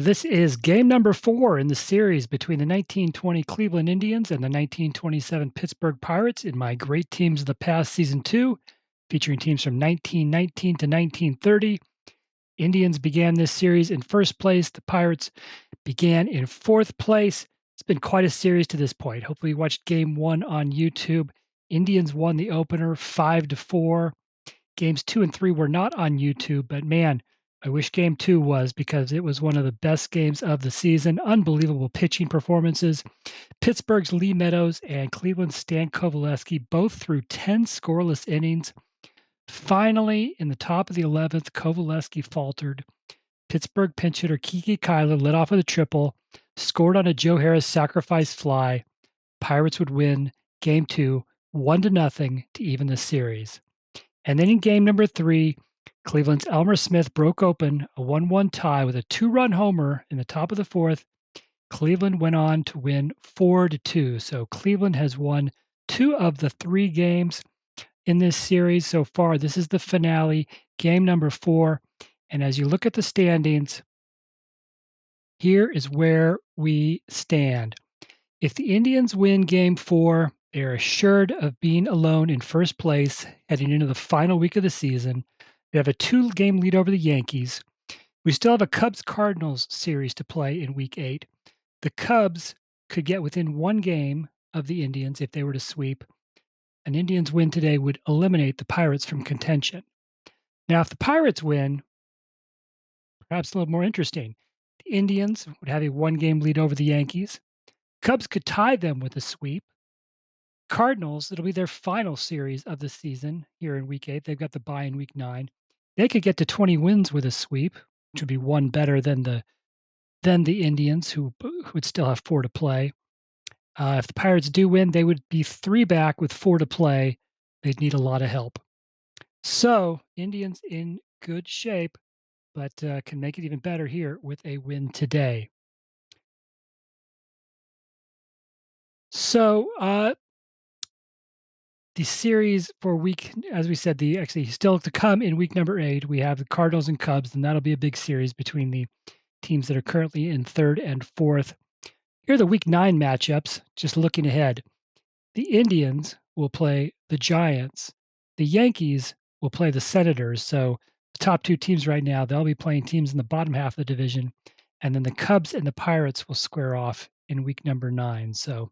This is game number 4 in the series between the 1920 Cleveland Indians and the 1927 Pittsburgh Pirates in My Great Teams of the Past Season 2, featuring teams from 1919 to 1930. Indians began this series in first place. The Pirates began in fourth place. It's been quite a series to this point. Hopefully you watched game 1 on YouTube. Indians won the opener 5-4. Games 2 and 3 were not on YouTube, but man, I wish game 2 was because it was one of the best games of the season. Unbelievable pitching performances. Pittsburgh's Lee Meadows and Cleveland's Stan Kovaleski both threw 10 scoreless innings. Finally, in the top of the 11th, Kovaleski faltered. Pittsburgh pinch hitter Kiki Kyler led off with a triple, scored on a Joe Harris sacrifice fly. Pirates would win game 2, 1-0 to even the series. And then in game number 3, Cleveland's Elmer Smith broke open a 1-1 tie with a 2-run homer in the top of the 4th. Cleveland went on to win 4-2. So Cleveland has won 2 of the 3 games in this series so far. This is the finale, game number 4. And as you look at the standings, here is where we stand. If the Indians win game 4, they are assured of being alone in first place heading into the final week of the season. They have a 2-game lead over the Yankees. We still have a Cubs-Cardinals series to play in week 8. The Cubs could get within 1 game of the Indians if they were to sweep. An Indians win today would eliminate the Pirates from contention. Now, if the Pirates win, perhaps a little more interesting, the Indians would have a 1-game lead over the Yankees. Cubs could tie them with a sweep. Cardinals, it'll be their final series of the season here in week 8. They've got the bye in week 9. They could get to 20 wins with a sweep, which would be one better than the Indians, who would still have 4 to play. If the Pirates do win, they would be 3 back with 4 to play. They'd need a lot of help. So Indians in good shape, but can make it even better here with a win today. So the series for week, as we said, actually still to come in week number 8, we have the Cardinals and Cubs, and that'll be a big series between the teams that are currently in 3rd and 4th. Here are the week 9 matchups, just looking ahead. The Indians will play the Giants. The Yankees will play the Senators. So the top 2 teams right now, they'll be playing teams in the bottom half of the division. And then the Cubs and the Pirates will square off in week number 9. So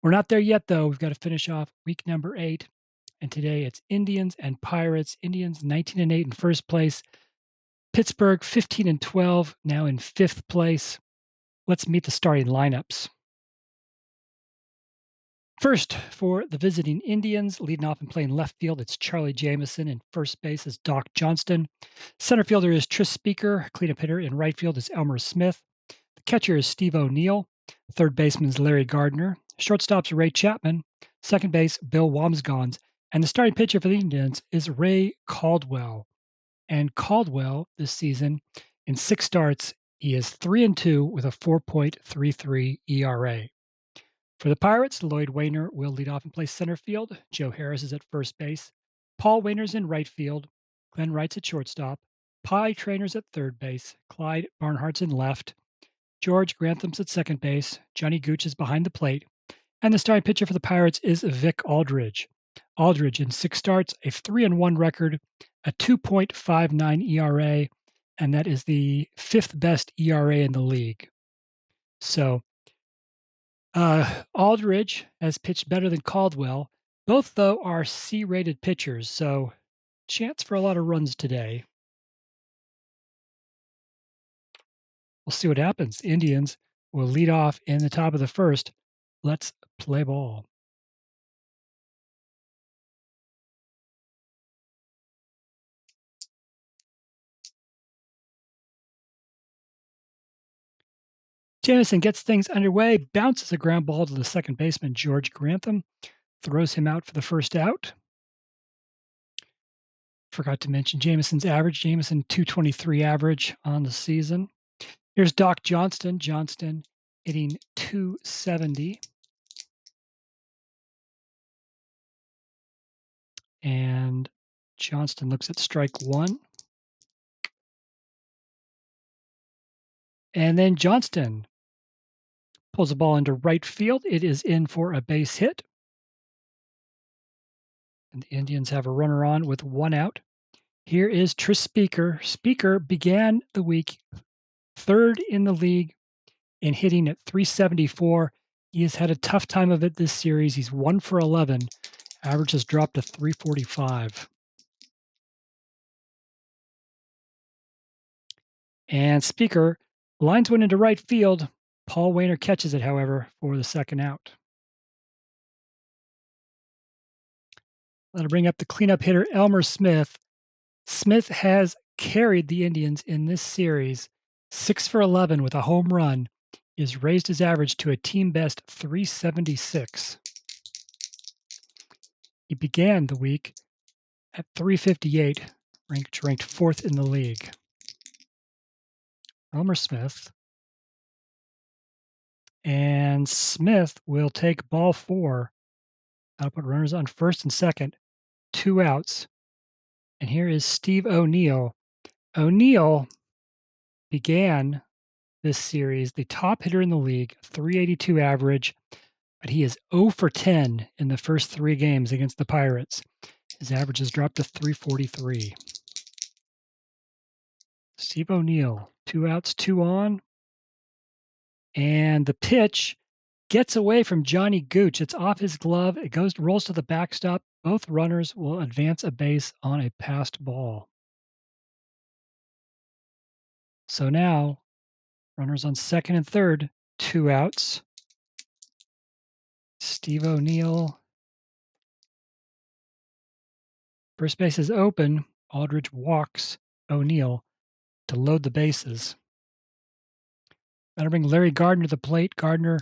we're not there yet, though. We've got to finish off week number 8. And today it's Indians and Pirates. Indians 19-8 in first place. Pittsburgh 15-12, now in 5th place. Let's meet the starting lineups. First, for the visiting Indians, leading off and playing left field, it's Charlie Jameson. In first base is Doc Johnston. Center fielder is Tris Speaker. Cleanup hitter in right field is Elmer Smith. The catcher is Steve O'Neill. Third baseman is Larry Gardner. Shortstop's Ray Chapman. Second base, Bill Wamsgons. And the starting pitcher for the Indians is Ray Caldwell. And Caldwell this season, in 6 starts, he is 3-2 with a 4.33 ERA. For the Pirates, Lloyd Wayner will lead off and play center field. Joe Harris is at first base. Paul Wayner's in right field. Glenn Wright's at shortstop. Pie Trainer's at third base. Clyde Barnhart's in left. George Grantham's at second base. Johnny Gooch is behind the plate. And the starting pitcher for the Pirates is Vic Aldridge. Aldridge in 6 starts, a 3-1 record, a 2.59 ERA, and that is the 5th best ERA in the league. So Aldridge has pitched better than Caldwell. Both, though, are C-rated pitchers, so chance for a lot of runs today. We'll see what happens. Indians will lead off in the top of the 1st. Let's play ball. Jameson gets things underway, bounces a ground ball to the second baseman, George Grantham, throws him out for the first out. Forgot to mention Jameson's average. Jameson 223 average on the season. Here's Doc Johnston. Johnston hitting 270. And Johnston looks at strike 1. And then Johnston pulls the ball into right field. It is in for a base hit. And the Indians have a runner on with one out. Here is Tris Speaker. Speaker began the week third in the league in hitting at 374. He has had a tough time of it this series. He's 1 for 11. Average has dropped to 345. And Speaker lines one into right field. Paul Wainer catches it, however, for the second out. That'll bring up the cleanup hitter, Elmer Smith. Smith has carried the Indians in this series 6 for 11 with a home run. He has raised his average to a team best 376. He began the week at 358, ranked fourth in the league. Elmer Smith. And Smith will take ball 4. That'll put runners on first and second, 2 outs. And here is Steve O'Neill. O'Neill began this series the top hitter in the league, 382 average, but he is 0 for 10 in the first 3 games against the Pirates. His average has dropped to 343. Steve O'Neill, 2 outs, 2 on. And the pitch gets away from Johnny Gooch. It's off his glove. It rolls to the backstop. Both runners will advance a base on a passed ball. So now, runners on second and third, 2 outs. Steve O'Neill. First base is open. Aldridge walks O'Neill to load the bases. That'll bring Larry Gardner to the plate. Gardner,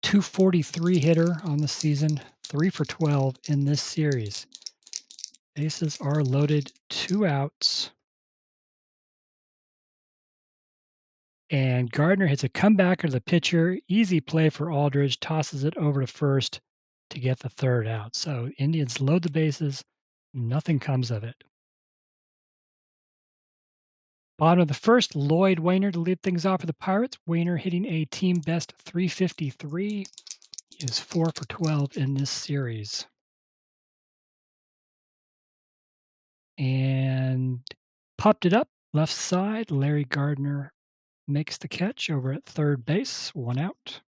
243 hitter on the season, 3 for 12 in this series. Bases are loaded, 2 outs. And Gardner hits a comebacker to the pitcher. Easy play for Aldridge. Tosses it over to first to get the third out. So Indians load the bases. Nothing comes of it. Bottom of the first, Lloyd Wainer to lead things off for the Pirates. Wainer hitting a team best 353. He is 4 for 12 in this series. And popped it up left side. Larry Gardner makes the catch over at third base. 1 out.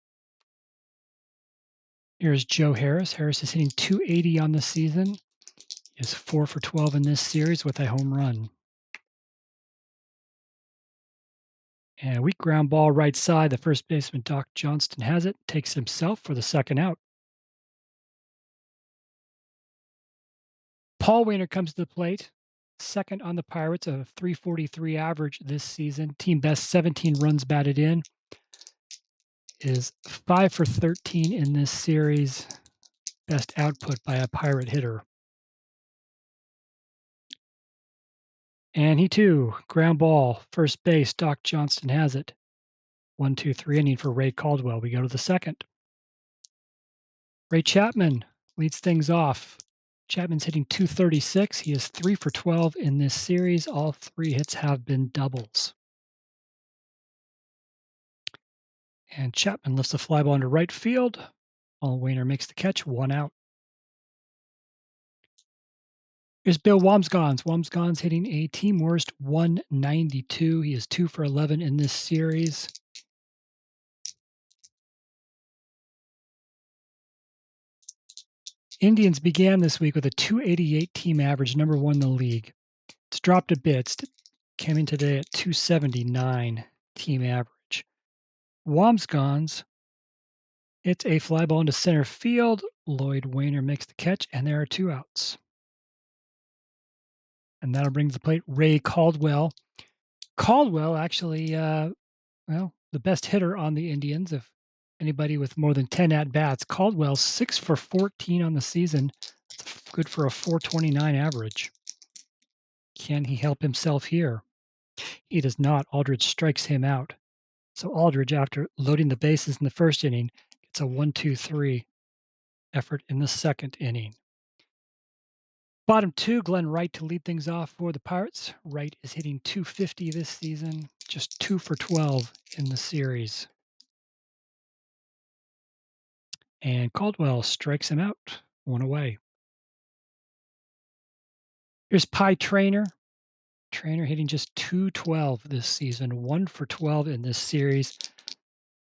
Here's Joe Harris. Harris is hitting 280 on the season. He is 4 for 12 in this series with a home run. And a weak ground ball right side. The first baseman, Doc Johnston, has it. Takes himself for the second out. Paul Wainer comes to the plate. Second on the Pirates, a 343 average this season. Team best 17 runs batted in. Is 5 for 13 in this series. Best output by a Pirate hitter. And he too, ground ball, first base, Doc Johnston has it. 1-2-3 inning for Ray Caldwell. We go to the second. Ray Chapman leads things off. Chapman's hitting 236. He is 3 for 12 in this series. All 3 hits have been doubles. And Chapman lifts a fly ball into right field. Paul Wainer makes the catch, 1 out. Here's Bill Wamsgans. Wamsgans hitting a team worst 192. He is 2 for 11 in this series. Indians began this week with a 288 team average, number 1 in the league. It's dropped a bit. Came in today at 279 team average. Wamsgans hits a fly ball into center field. Lloyd Wainer makes the catch, and there are 2 outs. And that'll bring to the plate Ray Caldwell. Caldwell actually, the best hitter on the Indians. If anybody with more than 10 at-bats. Caldwell, 6 for 14 on the season. That's good for a 429 average. Can he help himself here? He does not. Aldridge strikes him out. So Aldridge, after loading the bases in the first inning, gets a 1-2-3 effort in the second inning. Bottom two, Glenn Wright to lead things off for the Pirates. Wright is hitting .250 this season, just 2 for 12 in the series. And Caldwell strikes him out, one away. Here's Pie Trainer. Trainer hitting just .212 this season, 1 for 12 in this series.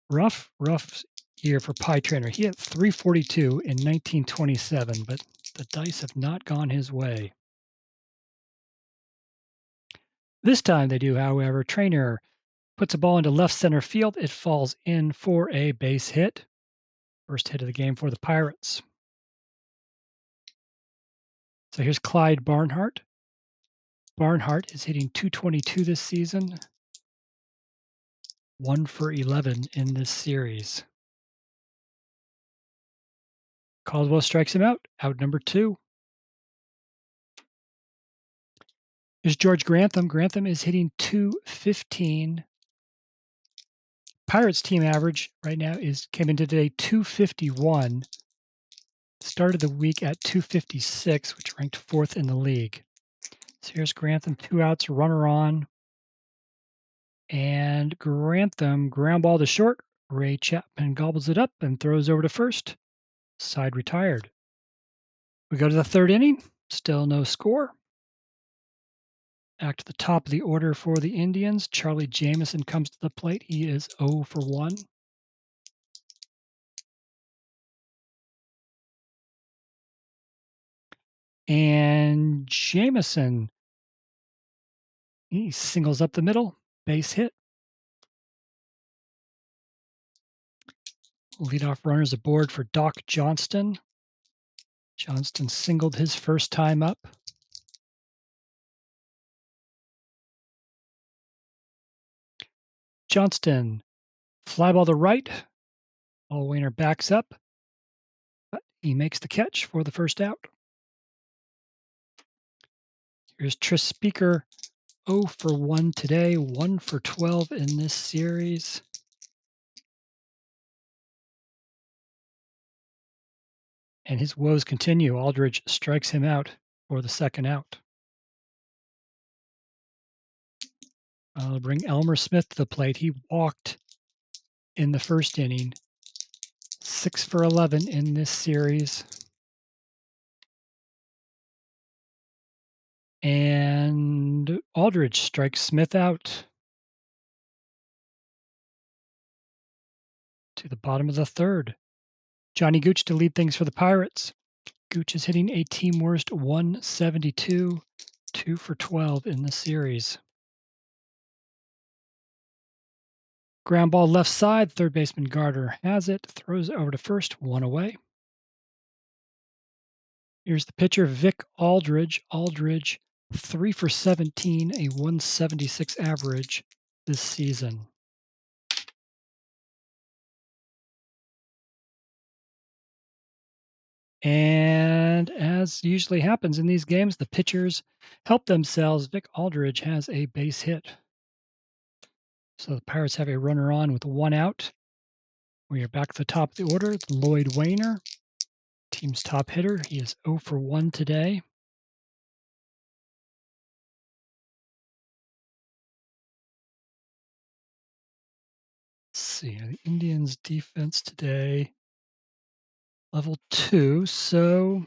Rough year for Pie Trainer. He had .342 in 1927, but the dice have not gone his way. This time they do, however. Trainer puts a ball into left center field. It falls in for a base hit. First hit of the game for the Pirates. So here's Clyde Barnhart. Barnhart is hitting .222 this season, 1 for 11 in this series. Caldwell strikes him out number 2. Here's George Grantham. Grantham is hitting .215. Pirates team average right now came into today .251. Started the week at .256, which ranked 4th in the league. So here's Grantham, 2 outs, runner on. And Grantham ground ball to short. Ray Chapman gobbles it up and throws over to first. Side retired. We go to the 3rd inning. Still no score. Back to the top of the order for the Indians. Charlie Jamison comes to the plate. He is 0 for 1. And Jamison, he singles up the middle. Base hit. Leadoff runners aboard for Doc Johnston. Johnston singled his first time up. Johnston, fly ball to right. Ball Wainer backs up, but he makes the catch for the first out. Here's Tris Speaker, 0 for 1 today, 1 for 12 in this series. And his woes continue. Aldridge strikes him out for the second out. I'll bring Elmer Smith to the plate. He walked in the first inning. 6 for 11 in this series. And Aldridge strikes Smith out to the bottom of the 3rd. Johnny Gooch to lead things for the Pirates. Gooch is hitting a team worst 172, 2 for 12 in the series. Ground ball left side, third baseman Gardner has it, throws it over to first, 1 away. Here's the pitcher, Vic Aldridge. Aldridge, 3 for 17, a 176 average this season. And as usually happens in these games, the pitchers help themselves. Vic Aldridge has a base hit. So the Pirates have a runner on with 1 out. We are back to the top of the order. It's Lloyd Wainer, team's top hitter. He is 0 for 1 today. Let's see, the Indians' defense today, level 2. So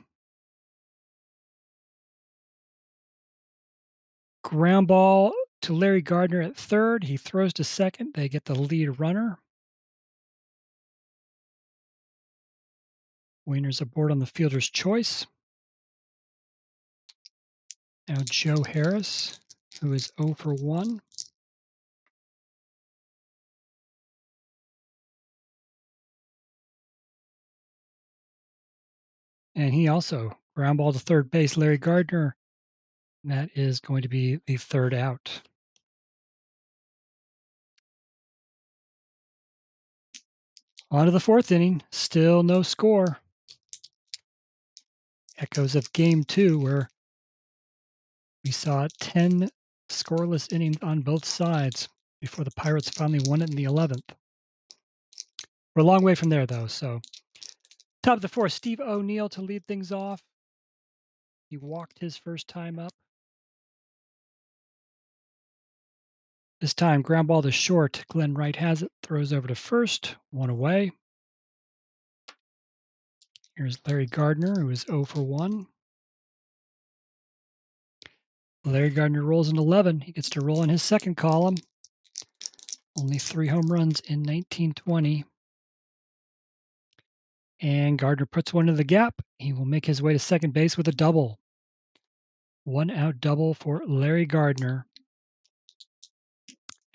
ground ball to Larry Gardner at third. He throws to second. They get the lead runner. Wainer's aboard on the fielder's choice. Now Joe Harris, who is 0 for 1. And he also ground ball to third base, Larry Gardner. And that is going to be the 3rd out. On to the 4th inning, still no score. Echoes of game 2, where we saw 10 scoreless innings on both sides before the Pirates finally won it in the 11th. We're a long way from there, though. So, top of the 4th, Steve O'Neill to lead things off. He walked his first time up. This time, ground ball to short. Glenn Wright has it, throws over to first, one away. Here's Larry Gardner, who is 0 for 1. Larry Gardner rolls an 11. He gets to roll in his second column. Only 3 home runs in 1920. And Gardner puts one in the gap. He will make his way to second base with a double. 1-out double for Larry Gardner.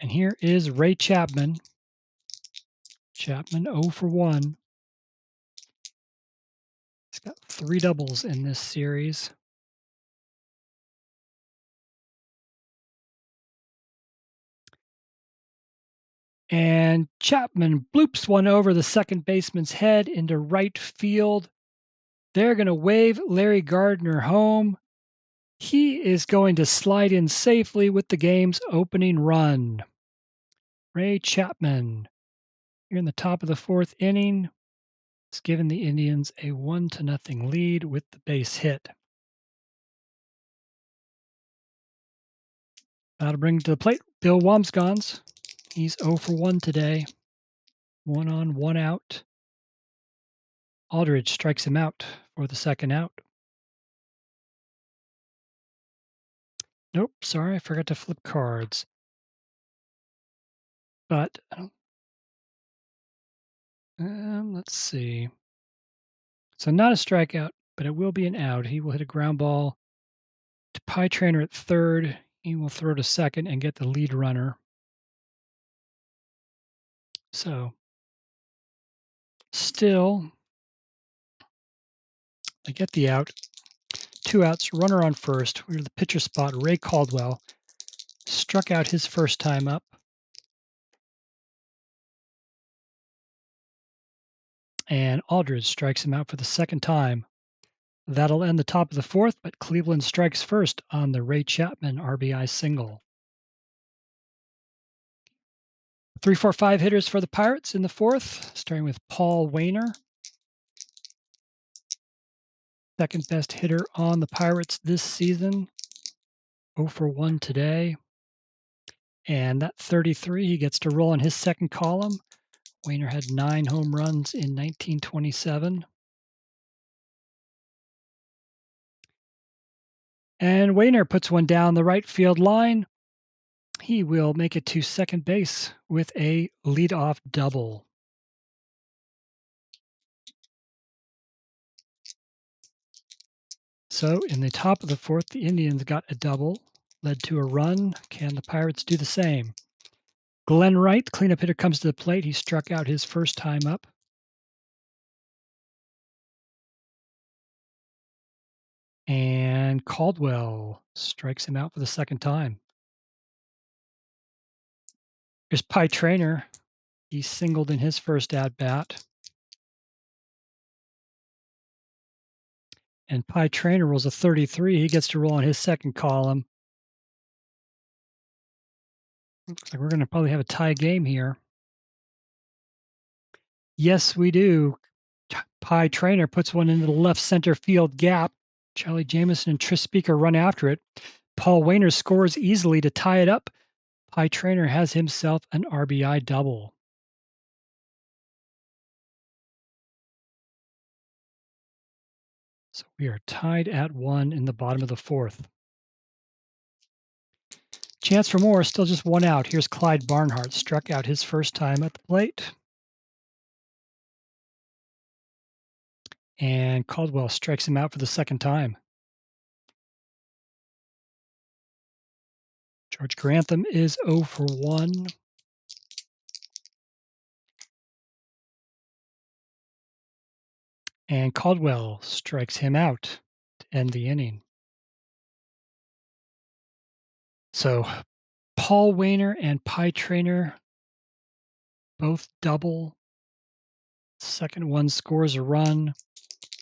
And here is Ray Chapman. Chapman 0 for 1. He's got 3 doubles in this series. And Chapman bloops one over the second baseman's head into right field. They're going to wave Larry Gardner home. He is going to slide in safely with the game's opening run. Ray Chapman, here in the top of the 4th inning, has given the Indians a 1-0 lead with the base hit. That'll bring to the plate Bill Wamsgans. He's 0 for 1 today. 1 on, 1 out. Aldridge strikes him out for the second out. Nope, sorry, I forgot to flip cards. But let's see. So not a strikeout, but it will be an out. He will hit a ground ball to Pie Trainer at third. He will throw to second and get the lead runner. So still, I get the out. 2 outs, runner on first. We're to the pitcher spot. Ray Caldwell struck out his first time up. And Aldridge strikes him out for the second time. That'll end the top of the 4th, but Cleveland strikes first on the Ray Chapman RBI single. 3, 4, 5 hitters for the Pirates in the 4th, starting with Paul Wainer. Second best hitter on the Pirates this season. 0 for 1 today. And that 33, he gets to roll in his second column. Wainer had 9 home runs in 1927. And Wainer puts one down the right field line. He will make it to second base with a leadoff double. So in the top of the 4th, the Indians got a double, led to a run. Can the Pirates do the same? Glenn Wright, the cleanup hitter, comes to the plate. He struck out his first time up. And Caldwell strikes him out for the second time. Here's Pie Trainer. He singled in his first at-bat. And Pie Trainer rolls a 33. He gets to roll in his second column. Looks like we're going to probably have a tie game here. Yes, we do. Pie Trainer puts one into the left center field gap. Charlie Jameson and Tris Speaker run after it. Paul Wainer scores easily to tie it up. Pie Trainer has himself an RBI double. So we are tied at 1 in the bottom of the 4th. Chance for more, still just 1 out. Here's Clyde Barnhart, struck out his first time at the plate. And Caldwell strikes him out for the second time. George Grantham is 0 for 1. And Caldwell strikes him out to end the inning. So Paul Wainer and Pie Trainer both double. Second one scores a run.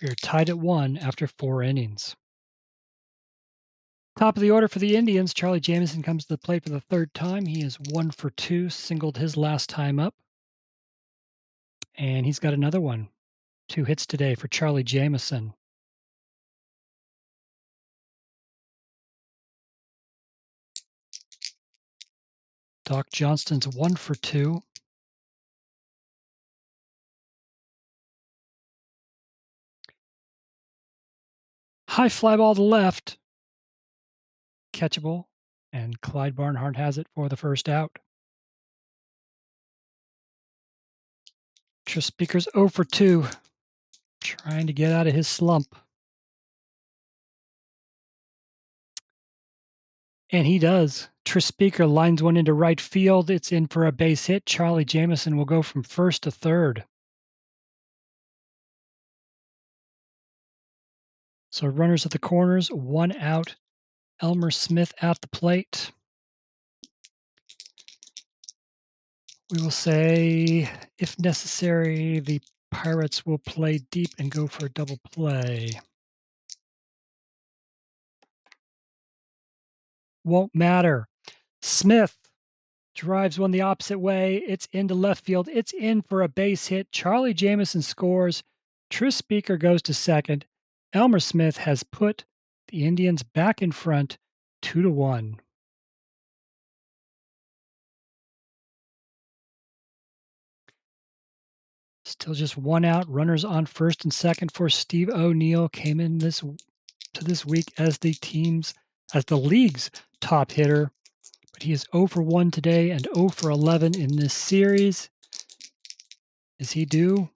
We are tied at 1 after 4 innings. Top of the order for the Indians, Charlie Jameson comes to the plate for the third time. He is 1 for 2, singled his last time up. And he's got another one. 2 hits today for Charlie Jameson. Doc Johnston's 1 for 2. High fly ball to left. Catchable. And Clyde Barnhart has it for the first out. Tris Speaker's 0 for 2. Trying to get out of his slump. And he does. Tris Speaker lines one into right field. It's in for a base hit. Charlie Jamison will go from first to third. So runners at the corners, 1 out. Elmer Smith at the plate. We will say, if necessary, the Pirates will play deep and go for a double play. Won't matter. Smith drives one the opposite way. It's into left field. It's in for a base hit. Charlie Jamison scores. Tris Speaker goes to second. Elmer Smith has put the Indians back in front, 2-1. Still just 1 out. Runners on first and second for Steve O'Neill. Came in this week as the league's top hitter. But he is 0 for 1 today and 0 for 11 in this series. Is he due?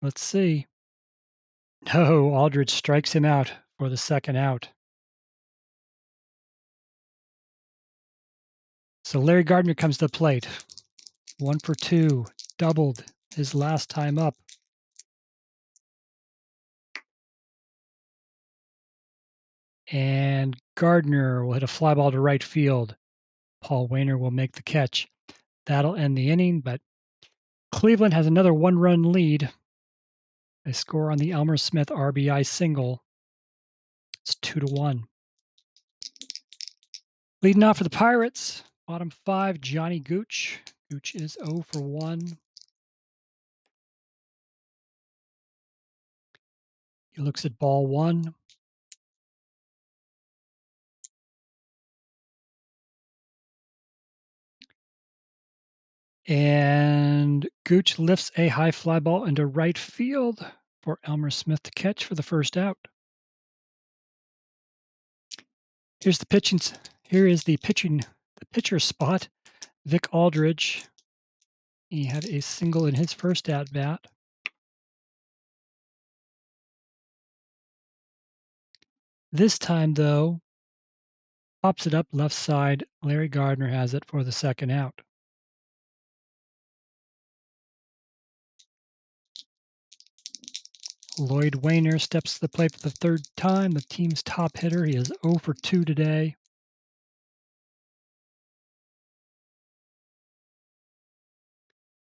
Let's see. No, Aldridge strikes him out for the second out. So Larry Gardner comes to the plate. 1 for 2, doubled his last time up. And Gardner will hit a fly ball to right field. Paul Wainer will make the catch. That'll end the inning, but Cleveland has another 1-run lead. They score on the Elmer Smith RBI single. It's 2-1. Leading off for the Pirates, bottom 5, Johnny Gooch. Gooch is 0 for 1. He looks at ball 1. And Gooch lifts a high fly ball into right field for Elmer Smith to catch for the first out. Here's the pitching. Here is the pitcher spot. Vic Aldridge. He had a single in his first at bat. This time, though, pops it up left side. Larry Gardner has it for the second out. Lloyd Wainer steps to the plate for the third time, the team's top hitter. He is 0 for 2 today.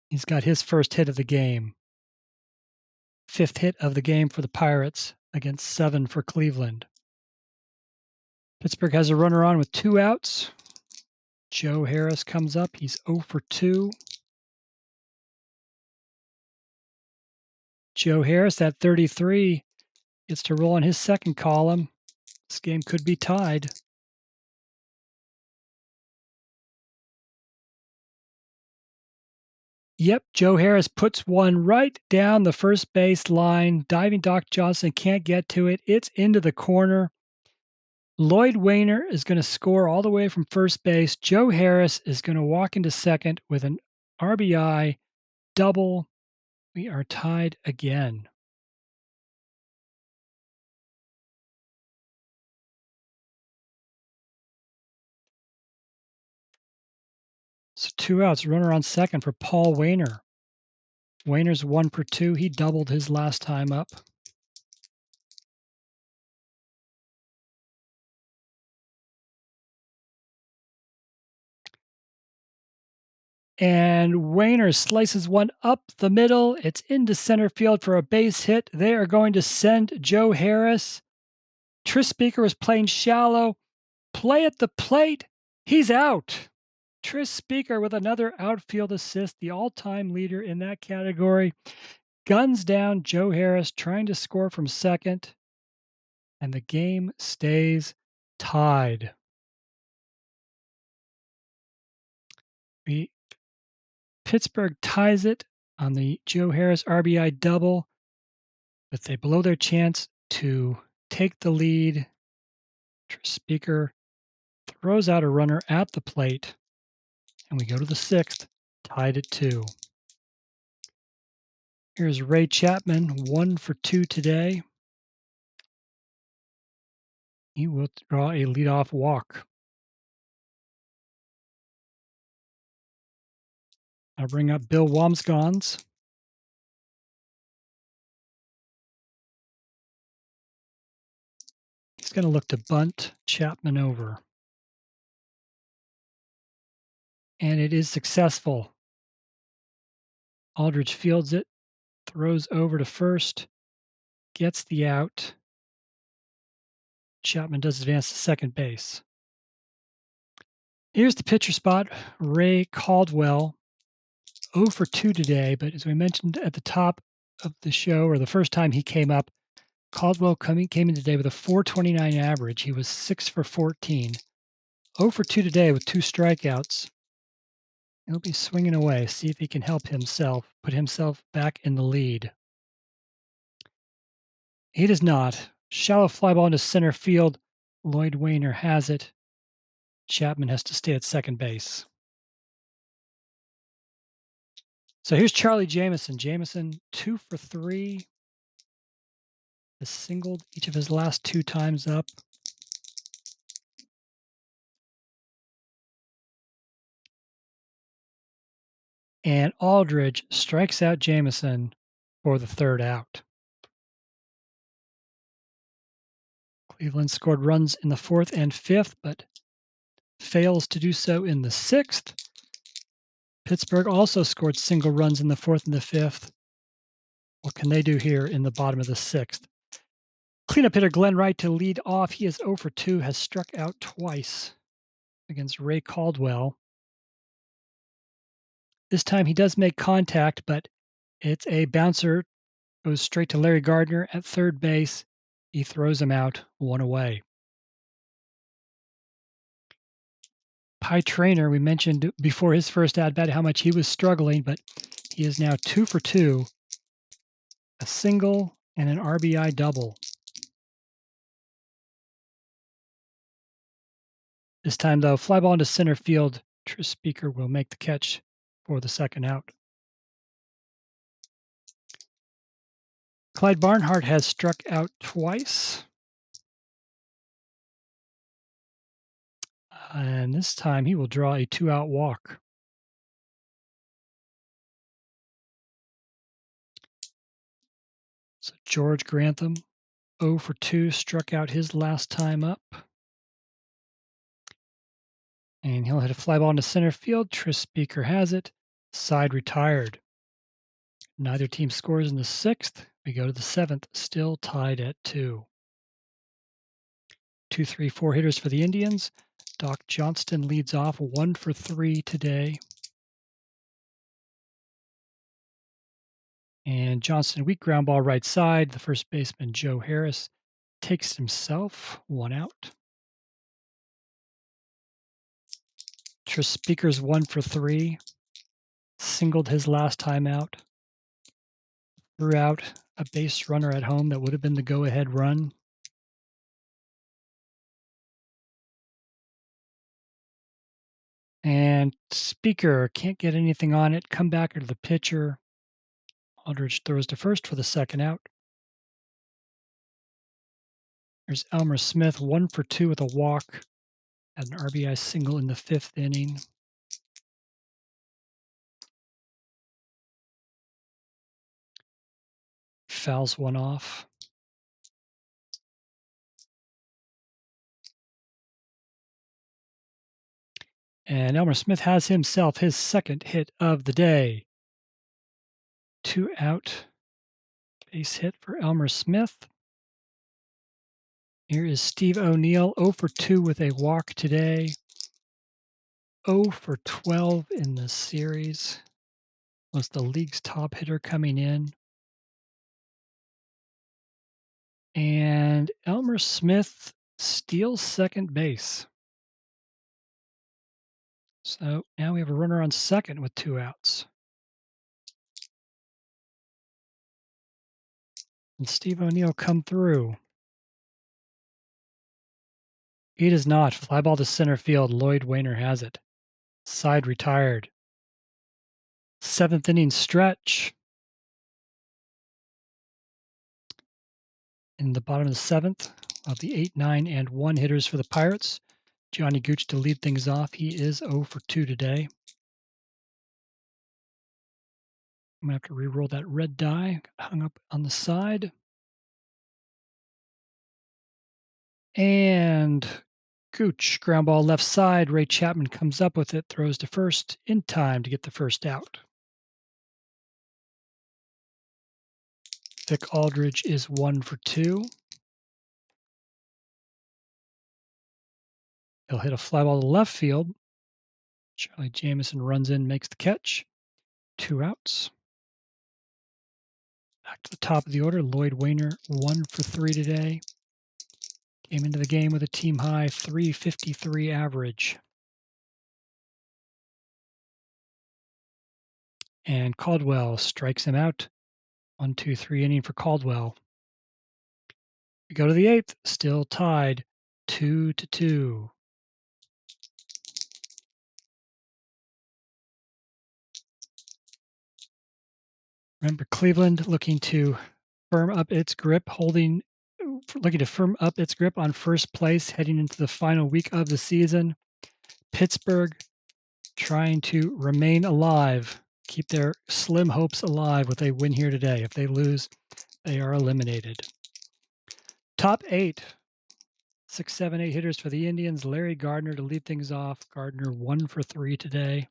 He's got his first hit of the game. 5th hit of the game for the Pirates against 7 for Cleveland. Pittsburgh has a runner on with 2 outs. Joe Harris comes up. He's 0 for 2. Joe Harris at 33 gets to roll on his second column. This game could be tied. Yep, Joe Harris puts one right down the first base line. Diving Doc Johnson can't get to it. It's into the corner. Lloyd Wainer is going to score all the way from first base. Joe Harris is going to walk into second with an RBI double. We are tied again. So 2 outs, runner on second for Paul Wainer. Wainer's 1 for 2. He doubled his last time up. And Wainer slices one up the middle. It's into center field for a base hit. They are going to send Joe Harris. Tris Speaker is playing shallow. Play at the plate. He's out. Tris Speaker with another outfield assist, the all-time leader in that category. Guns down Joe Harris trying to score from second. And the game stays tied. We Pittsburgh ties it on the Joe Harris RBI double, but they blow their chance to take the lead. Speaker throws out a runner at the plate, and we go to the sixth, tied at 2. Here's Ray Chapman, 1 for 2 today. He will draw a leadoff walk. I'll bring up Bill Wamsgons. He's going to look to bunt Chapman over. And it is successful. Aldridge fields it, throws over to first, gets the out. Chapman does advance to second base. Here's the pitcher spot, Ray Caldwell, 0 for 2 today, but as we mentioned at the top of the show, or the first time he came up, Caldwell came in today with a 4.29 average. He was 6 for 14. 0 for 2 today with 2 strikeouts. He'll be swinging away, see if he can help himself, put himself back in the lead. He does not. Shallow fly ball into center field. Lloyd Wayner has it. Chapman has to stay at second base. So here's Charlie Jamison. Jamison, 2 for 3. Has singled each of his last 2 times up. And Aldridge strikes out Jamison for the 3rd out. Cleveland scored runs in the 4th and 5th, but fails to do so in the 6th. Pittsburgh also scored single runs in the 4th and the 5th. What can they do here in the bottom of the 6th? Cleanup hitter Glenn Wright to lead off. He is 0 for 2, has struck out twice against Ray Caldwell. This time he does make contact, but it's a bouncer, goes straight to Larry Gardner at third base. He throws him out, 1 away. Pie Trainer, we mentioned before his first at-bat how much he was struggling, but he is now 2 for 2, a single and an RBI double. This time, though, fly ball into center field. Tris Speaker will make the catch for the 2nd out. Clyde Barnhart has struck out twice. And this time he will draw a 2-out walk. So George Grantham, 0 for 2, struck out his last time up. And he'll hit a fly ball into center field. Tris Speaker has it. Side retired. Neither team scores in the 6th. We go to the 7th, still tied at 2. 2, 3, 4 hitters for the Indians. Doc Johnston leads off, 1 for 3 today. And Johnston, weak ground ball right side. The first baseman, Joe Harris, takes himself, 1 out. Tris Speaker's 1 for 3. Singled his last time out. Threw out a base runner at home that would have been the go-ahead run. And Speaker can't get anything on it. Come back to the pitcher. Aldridge throws to first for the 2nd out. There's Elmer Smith, 1 for 2 with a walk. Had an RBI single in the 5th inning. Fouls one off. And Elmer Smith has himself his 2nd hit of the day. 2 out. Base hit for Elmer Smith. Here is Steve O'Neill, 0 for 2 with a walk today. 0 for 12 in the series. Was the league's top hitter coming in. And Elmer Smith steals second base. So now we have a runner on second with 2 outs. And Steve O'Neill come through. He does not. Fly ball to center field. Lloyd Wainer has it. Side retired. Seventh inning stretch. In the bottom of the seventh, of the 8, 9, and 1 hitters for the Pirates, Johnny Gooch to lead things off. He is 0 for 2 today. I'm going to have to re-roll that red die. Hung up on the side. And Gooch, ground ball left side. Ray Chapman comes up with it, throws to first in time to get the first out. Vic Aldridge is 1 for 2. He'll hit a fly ball to left field. Charlie Jamison runs in, makes the catch. 2 outs. Back to the top of the order, Lloyd Wainer, 1 for 3 today. Came into the game with a team high 353 average. And Caldwell strikes him out. 1, 2, 3 inning for Caldwell. We go to the 8th, still tied 2-2. Remember, Cleveland looking to firm up its grip, looking to firm up its grip on first place heading into the final week of the season. Pittsburgh trying to remain alive, keep their slim hopes alive with a win here today. If they lose, they are eliminated. Top 8, 6, 7, 8 hitters for the Indians. Larry Gardner to lead things off. Gardner 1 for 3 today.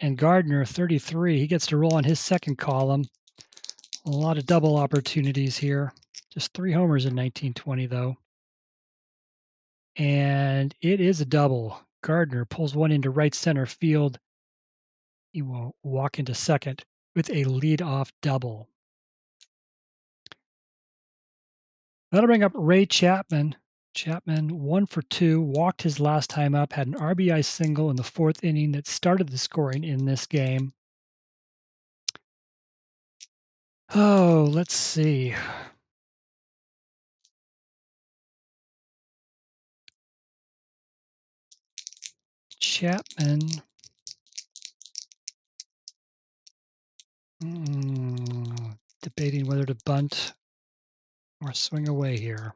And Gardner, 33, he gets to roll on his second column. A lot of double opportunities here. Just 3 homers in 1920, though. And it is a double. Gardner pulls one into right center field. He will walk into second with a leadoff double. That'll bring up Ray Chapman. Chapman 1 for 2, walked his last time up, had an RBI single in the 4th inning that started the scoring in this game. Oh, let's see. Chapman. Debating whether to bunt or swing away here.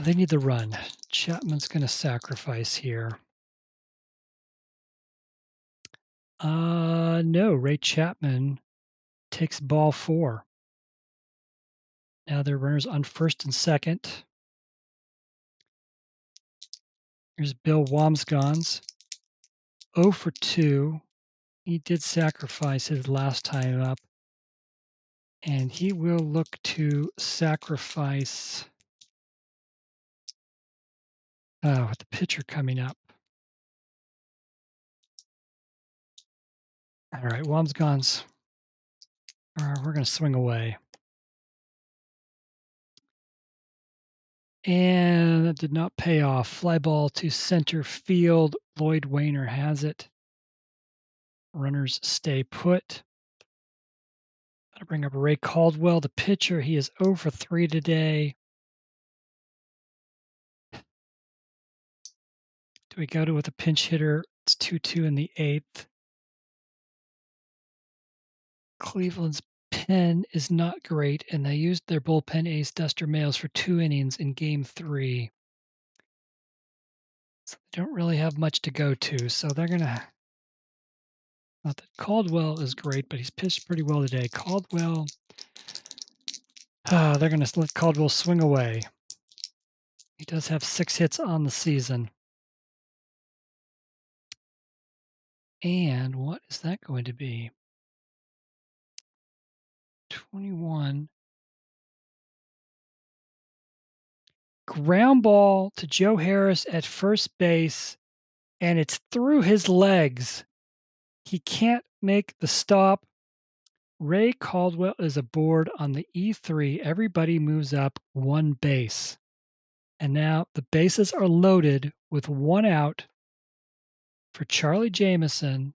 They need the run. Chapman's going to sacrifice here. No, Ray Chapman takes ball 4. Now there are runners on first and second. Here's Bill Wamsgans, 0 for 2. He did sacrifice his last time up, and he will look to sacrifice with the pitcher coming up. All right, Wamsgans, we're going to swing away. And that did not pay off. Fly ball to center field. Lloyd Wainer has it. Runners stay put. Gotta bring up Ray Caldwell, the pitcher. He is 0 for 3 today. Do we go to with a pinch hitter? It's 2-2 in the 8th. Cleveland's pen is not great, and they used their bullpen ace Duster Mayles for 2 innings in Game 3. So they don't really have much to go to, so they're going to... Not that Caldwell is great, but he's pitched pretty well today. Caldwell... they're going to let Caldwell swing away. He does have 6 hits on the season. And what is that going to be? 21. Ground ball to Joe Harris at first base, and it's through his legs. He can't make the stop. Ray Caldwell is aboard on the E3. Everybody moves up 1 base. And now the bases are loaded with one out for Charlie Jameson.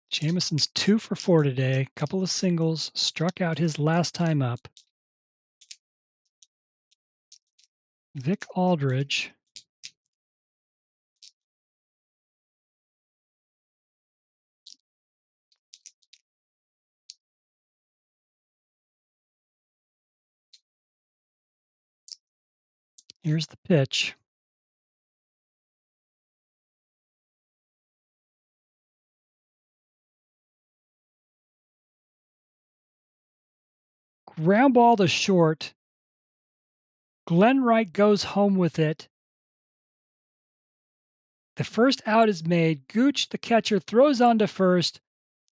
Jameson's 2 for 4 today. Couple of singles, struck out his last time up. Vic Aldridge. Here's the pitch. Ground ball to short. Glenn Wright goes home with it. The first out is made. Gooch, the catcher, throws on to first.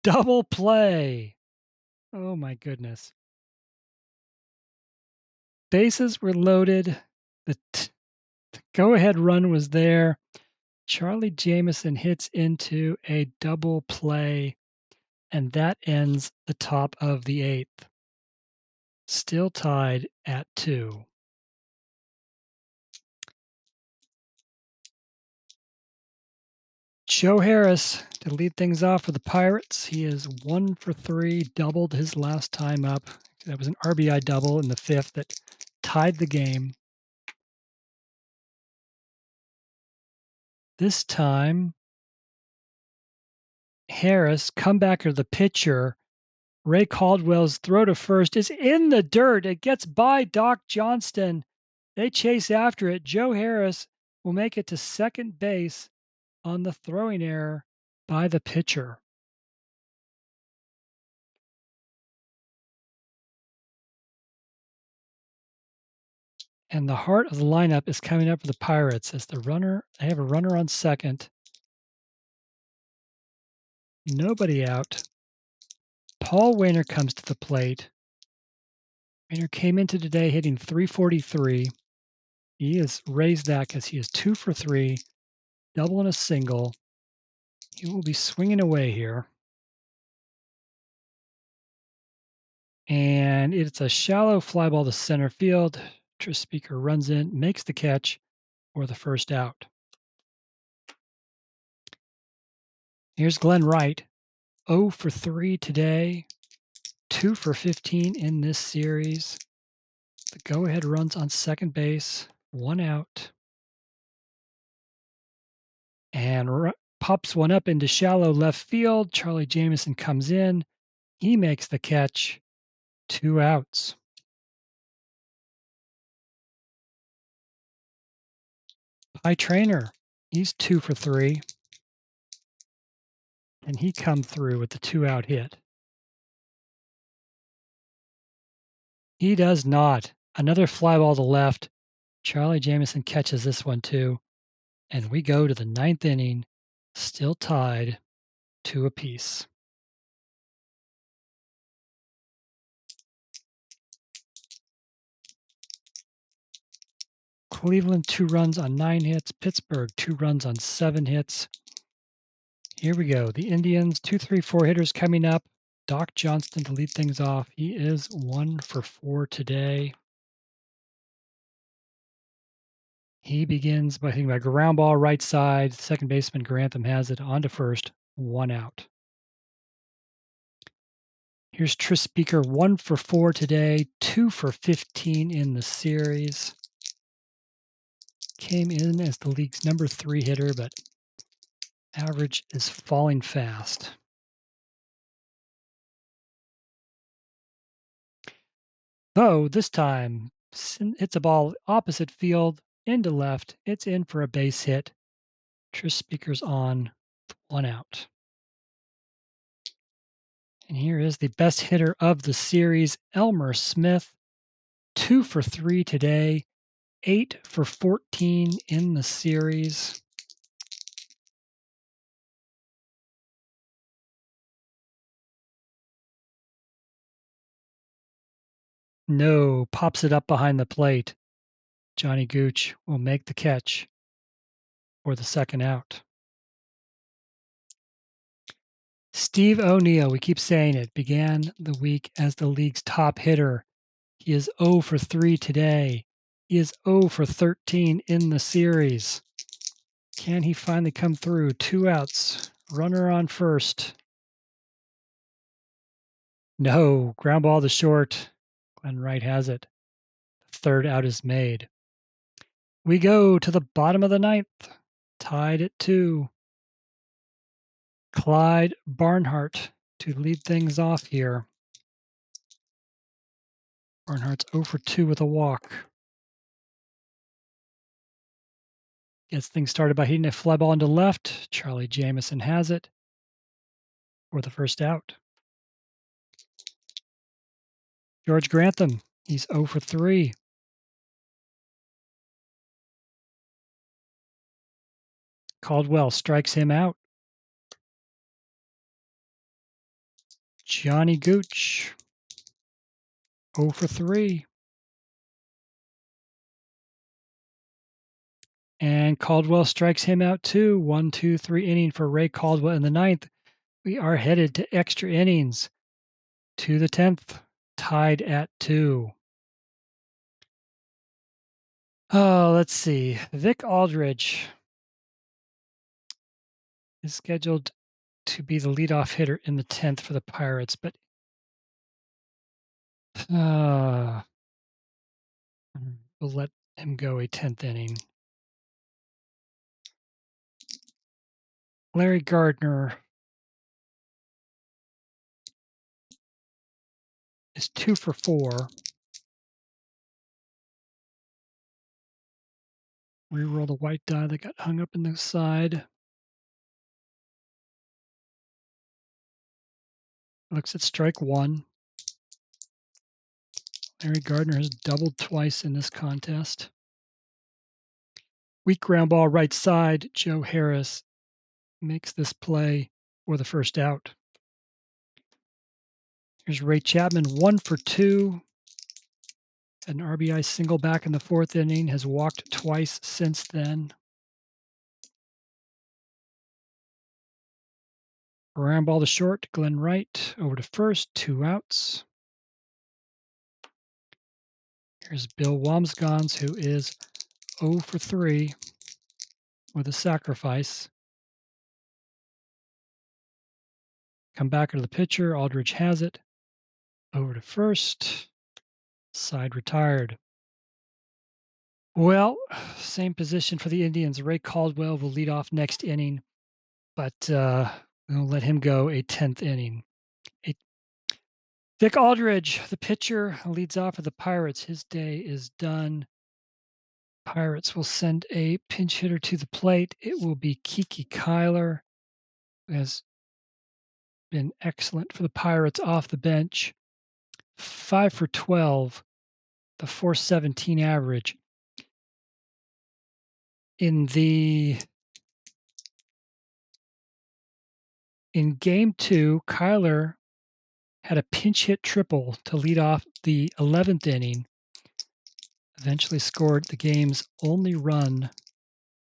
Double play. Oh my goodness. Bases were loaded. The go-ahead run was there. Charlie Jameson hits into a double play, and that ends the top of the 8th. Still tied at 2. Joe Harris to lead things off for the Pirates. He is 1 for 3, doubled his last time up. That was an RBI double in the 5th that tied the game. This time, Harris, comebacker, the pitcher, Ray Caldwell's throw to first is in the dirt. It gets by Doc Johnston. They chase after it. Joe Harris will make it to second base on the throwing error by the pitcher. And the heart of the lineup is coming up for the Pirates as they have a runner on second. Nobody out. Paul Wainer comes to the plate. Wainer came into today hitting .343. He has raised that because he is 2 for 3, double and a single. He will be swinging away here. And it's a shallow fly ball to center field. Speaker runs in, makes the catch for the first out. Here's Glenn Wright, 0 for 3 today, 2 for 15 in this series. The go-ahead runs on second base, 1 out. And pops one up into shallow left field. Charlie Jameson comes in. He makes the catch, 2 outs. Pie Trainer, he's 2 for 3. And he come through with the 2-out hit. He does not. Another fly ball to left. Charlie Jameson catches this one too. And we go to the 9th inning, still tied 2 apiece. Cleveland 2 runs on 9 hits. Pittsburgh 2 runs on 7 hits. Here we go. The Indians, 2, 3, 4 hitters coming up. Doc Johnston to lead things off. He is 1 for 4 today. He begins by hitting a ground ball right side. Second baseman Grantham has it on to first. 1 out. Here's Tris Speaker, 1 for 4 today, 2 for 15 in the series. Came in as the league's number 3 hitter, but average is falling fast. Oh, this time it's a ball opposite field into left. It's in for a base hit. Tris Speaker's on, 1 out. And here is the best hitter of the series, Elmer Smith, 2 for 3 today, 8 for 14 in the series. No, pops it up behind the plate. Johnny Gooch will make the catch for the second out. Steve O'Neill, we keep saying it, began the week as the league's top hitter. He is 0 for 3 today. He is 0 for 13 in the series. Can he finally come through? 2 outs. Runner on first. No. Ground ball to short. Glenn Wright has it. Third out is made. We go to the bottom of the ninth. Tied at 2. Clyde Barnhart to lead things off here. Barnhart's 0 for 2 with a walk. Gets things started by hitting a fly ball into left. Charlie Jamison has it for the first out. George Grantham, he's 0 for 3. Caldwell strikes him out. Johnny Gooch, 0 for 3. And Caldwell strikes him out too. 1, 2, 3 inning for Ray Caldwell in the ninth. We are headed to extra innings. To the 10th, tied at 2. Oh, let's see. Vic Aldridge is scheduled to be the leadoff hitter in the 10th for the Pirates, but we'll let him go a 10th inning. Larry Gardner is 2 for 4. Reroll the white die that got hung up in the side. Looks at strike 1. Larry Gardner has doubled twice in this contest. Weak ground ball right side. Joe Harris makes this play for the first out. Here's Ray Chapman, 1 for 2. Had an RBI single back in the 4th inning. Has walked twice since then. Ground ball to short. Glenn Wright over to first. 2 outs. Here's Bill Wamsgans, who is 0 for 3 with a sacrifice. Come back to the pitcher. Aldridge has it. Over to first. Side retired. Well, same position for the Indians. Ray Caldwell will lead off next inning, but we'll let him go a 10th inning. Vic Aldridge, the pitcher, leads off for the Pirates. His day is done. Pirates will send a pinch hitter to the plate. It will be Kiki Kyler, who has been excellent for the Pirates off the bench. 5 for 12, the .417 average. In game 2, Kyler had a pinch hit triple to lead off the 11th inning. Eventually scored the game's only run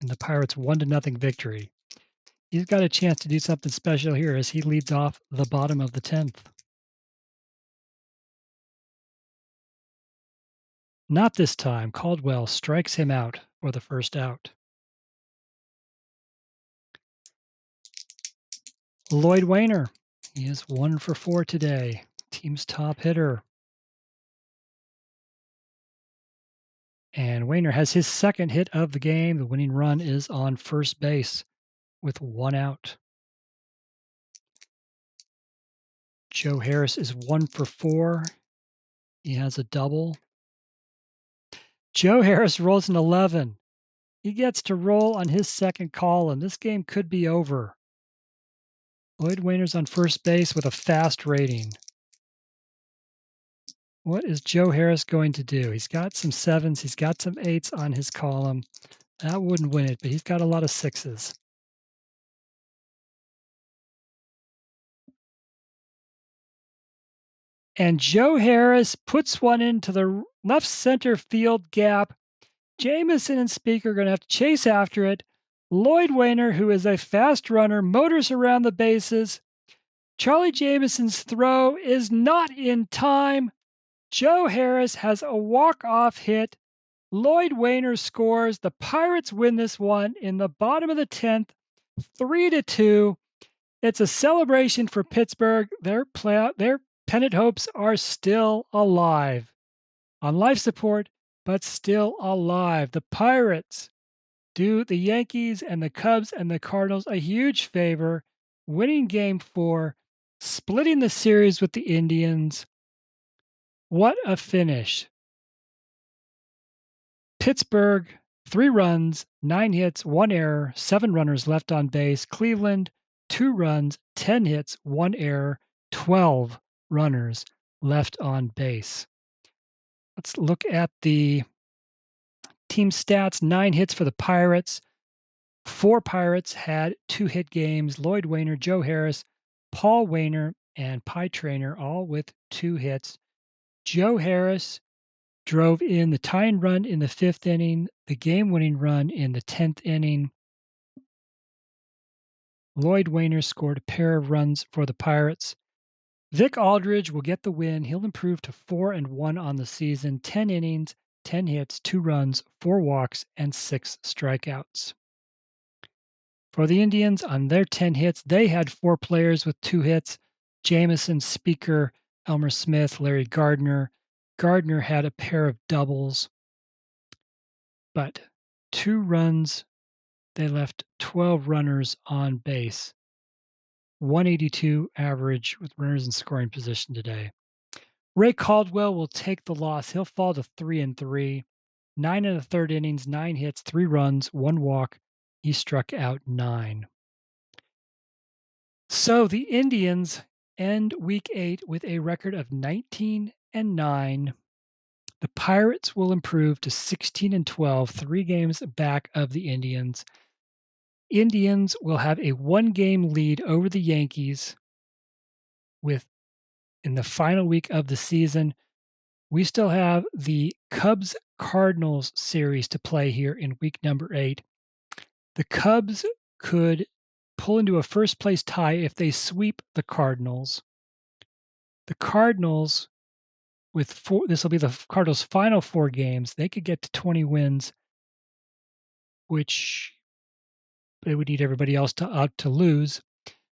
in the Pirates' 1-0 victory. He's got a chance to do something special here as he leads off the bottom of the 10th. Not this time. Caldwell strikes him out for the first out. Lloyd Wainer, he is 1 for 4 today. Team's top hitter. And Wainer has his second hit of the game. The winning run is on first base with 1 out. Joe Harris is 1 for 4. He has a double. Joe Harris rolls an 11. He gets to roll on his second call, and this game could be over. Lloyd Wainer's on first base with a fast rating. What is Joe Harris going to do? He's got some 7s. He's got some 8s on his column. That wouldn't win it, but he's got a lot of 6s. And Joe Harris puts one into the left center field gap. Jamison and Speaker are going to have to chase after it. Lloyd Wainer, who is a fast runner, motors around the bases. Charlie Jamison's throw is not in time. Joe Harris has a walk-off hit. Lloyd Wayner scores. The Pirates win this one in the bottom of the 10th, 3-2. It's a celebration for Pittsburgh. Their pennant hopes are still alive. On life support, but still alive. The Pirates do the Yankees and the Cubs and the Cardinals a huge favor, winning game 4, splitting the series with the Indians. What a finish. Pittsburgh, 3 runs, 9 hits, 1 error, 7 runners left on base. Cleveland, 2 runs, 10 hits, 1 error, 12 runners left on base. Let's look at the team stats. 9 hits for the Pirates. 4 Pirates had 2-hit games. Lloyd Wayner, Joe Harris, Paul Wayner, and Pie Traynor, all with 2 hits. Joe Harris drove in the tying run in the 5th inning, the game-winning run in the 10th inning. Lloyd Wayner scored a pair of runs for the Pirates. Vic Aldridge will get the win. He'll improve to 4-1 on the season, 10 innings, 10 hits, 2 runs, 4 walks, and 6 strikeouts. For the Indians, on their 10 hits, they had 4 players with 2 hits: Jamison, Speaker, Elmer Smith, Larry Gardner. Gardner had a pair of doubles, but 2 runs. They left 12 runners on base. 182 average with runners in scoring position today. Ray Caldwell will take the loss. He'll fall to 3-3. 9 in the 3rd innings, 9 hits, 3 runs, 1 walk. He struck out 9. So the Indians end week 8 with a record of 19-9. The Pirates will improve to 16-12, 3 games back of the Indians. Indians will have a 1-game lead over the Yankees in the final week of the season. We still have the Cubs-Cardinals series to play here in week number 8. The Cubs could pull into a first-place tie if they sweep the Cardinals. The Cardinals, this will be the Cardinals' final 4 games. They could get to 20 wins, which they would need everybody else to lose.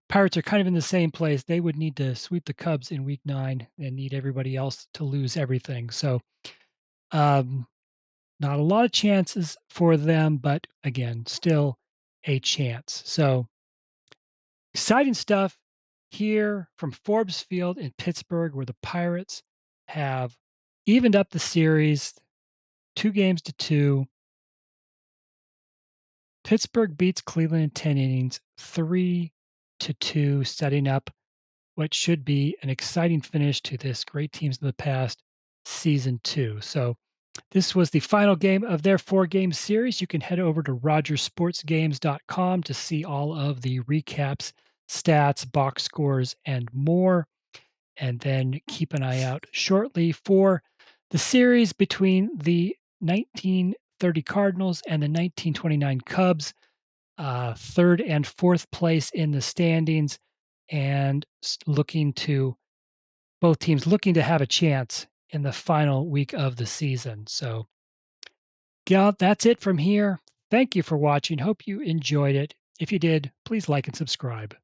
Pirates are kind of in the same place. They would need to sweep the Cubs in week 9 and need everybody else to lose everything. So, not a lot of chances for them, but again, still a chance. So, exciting stuff here from Forbes Field in Pittsburgh, where the Pirates have evened up the series 2-2. Pittsburgh beats Cleveland in 10 innings, 3-2, setting up what should be an exciting finish to this Great Teams of the Past Season 2. So this was the final game of their 4-game series. You can head over to rogersportsgames.com to see all of the recaps, stats, box scores, and more. And then keep an eye out shortly for the series between the 1930 Cardinals and the 1929 Cubs, 3rd and 4th place in the standings, and both teams looking to have a chance in the final week of the season. So, that's it from here. Thank you for watching. Hope you enjoyed it. If you did, please like and subscribe.